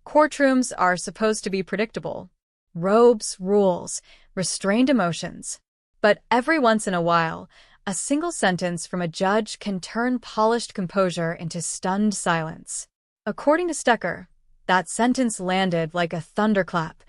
Courtrooms are supposed to be predictable. Robes, rules, restrained emotions. But every once in a while, a single sentence from a judge can turn polished composure into stunned silence. According to Stecker, that sentence landed like a thunderclap,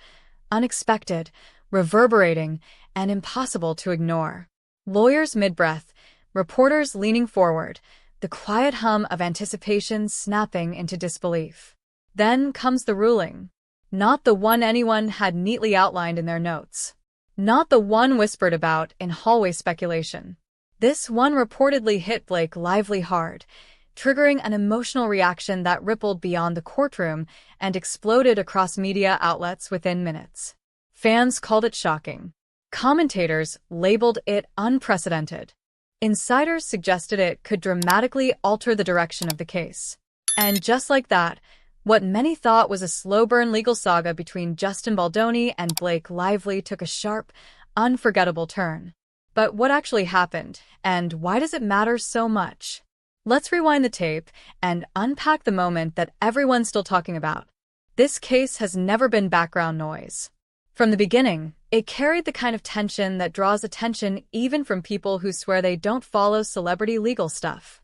unexpected, reverberating, and impossible to ignore. Lawyers mid-breath, reporters leaning forward, the quiet hum of anticipation snapping into disbelief. Then comes the ruling. Not the one anyone had neatly outlined in their notes. Not the one whispered about in hallway speculation. This one reportedly hit Blake Lively hard, triggering an emotional reaction that rippled beyond the courtroom and exploded across media outlets within minutes. Fans called it shocking. Commentators labeled it unprecedented. Insiders suggested it could dramatically alter the direction of the case. And just like that, what many thought was a slow-burn legal saga between Justin Baldoni and Blake Lively took a sharp, unforgettable turn. But what actually happened, and why does it matter so much? Let's rewind the tape and unpack the moment that everyone's still talking about. This case has never been background noise. From the beginning, it carried the kind of tension that draws attention even from people who swear they don't follow celebrity legal stuff.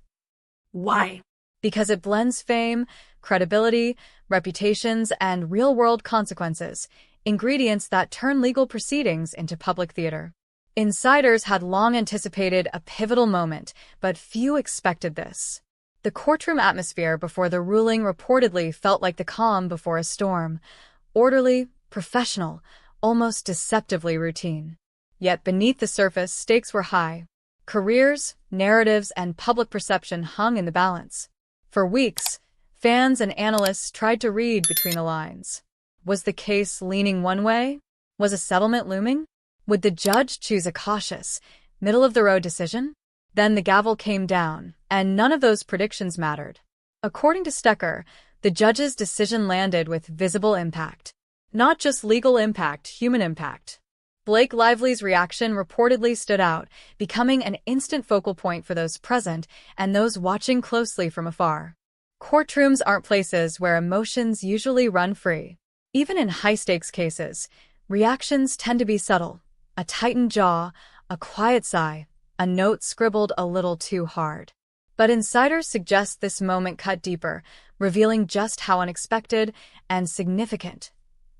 Why? Because it blends fame, credibility, reputations, and real-world consequences, ingredients that turn legal proceedings into public theater. Insiders had long anticipated a pivotal moment, but few expected this. The courtroom atmosphere before the ruling reportedly felt like the calm before a storm, orderly, professional, almost deceptively routine. Yet beneath the surface, stakes were high. Careers, narratives, and public perception hung in the balance. For weeks, fans and analysts tried to read between the lines. Was the case leaning one way? Was a settlement looming? Would the judge choose a cautious, middle-of-the-road decision? Then the gavel came down, and none of those predictions mattered. According to Stecker, the judge's decision landed with visible impact. Not just legal impact, human impact. Blake Lively's reaction reportedly stood out, becoming an instant focal point for those present and those watching closely from afar. Courtrooms aren't places where emotions usually run free. Even in high-stakes cases, reactions tend to be subtle. A tightened jaw, a quiet sigh, a note scribbled a little too hard. But insiders suggest this moment cut deeper, revealing just how unexpected and significant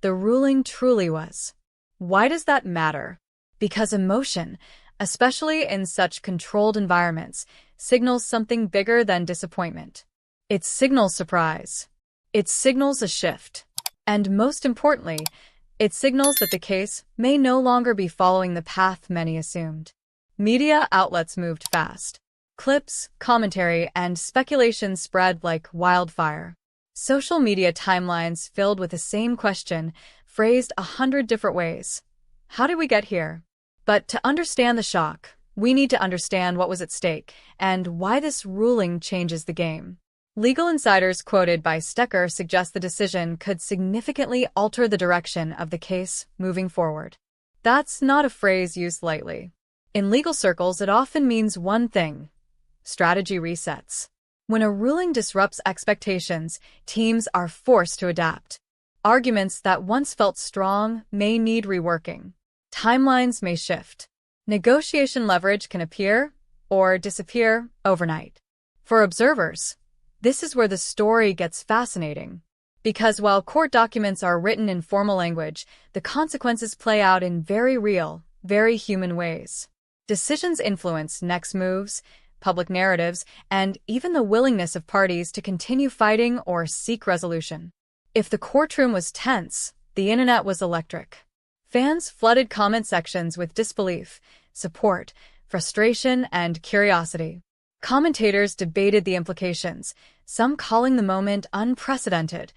the ruling truly was. Why does that matter? Because emotion, especially in such controlled environments, signals something bigger than disappointment. It signals surprise. It signals a shift. And most importantly, it signals that the case may no longer be following the path many assumed. Media outlets moved fast. Clips, commentary, and speculation spread like wildfire. Social media timelines filled with the same question, phrased 100 different ways. How did we get here? But to understand the shock, we need to understand what was at stake and why this ruling changes the game. Legal insiders quoted by Stecker suggest the decision could significantly alter the direction of the case moving forward. That's not a phrase used lightly. In legal circles, it often means one thing: strategy resets. When a ruling disrupts expectations, teams are forced to adapt. Arguments that once felt strong may need reworking. Timelines may shift. Negotiation leverage can appear or disappear overnight. For observers, this is where the story gets fascinating. Because while court documents are written in formal language, the consequences play out in very real, very human ways. Decisions influence next moves, public narratives, and even the willingness of parties to continue fighting or seek resolution. If the courtroom was tense, the internet was electric. Fans flooded comment sections with disbelief, support, frustration, and curiosity. Commentators debated the implications, some calling the moment unprecedented,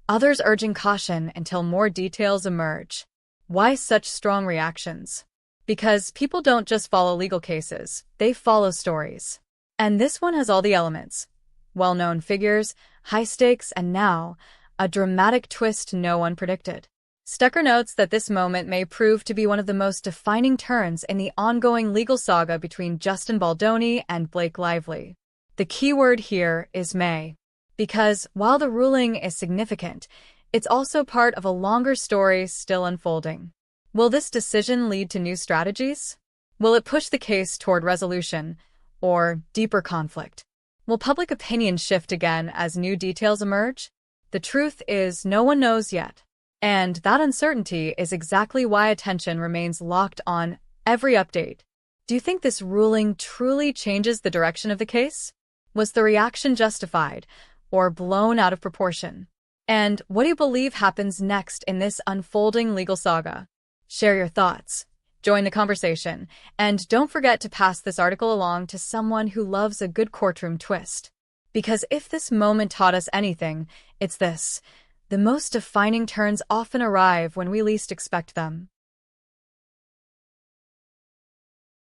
others urging caution until more details emerge. Why such strong reactions? Because people don't just follow legal cases, they follow stories. And this one has all the elements. Well-known figures, high stakes, and now, a dramatic twist no one predicted. Stecker notes that this moment may prove to be one of the most defining turns in the ongoing legal saga between Justin Baldoni and Blake Lively. The key word here is may. Because while the ruling is significant, It's also part of a longer story still unfolding. Will this decision lead to new strategies? Will it push the case toward resolution or deeper conflict? Will public opinion shift again as new details emerge? The truth is, no one knows yet. And that uncertainty is exactly why attention remains locked on every update. Do you think this ruling truly changes the direction of the case? Was the reaction justified or blown out of proportion? And what do you believe happens next in this unfolding legal saga? Share your thoughts, join the conversation, and don't forget to pass this article along to someone who loves a good courtroom twist. Because if this moment taught us anything, it's this: the most defining turns often arrive when we least expect them.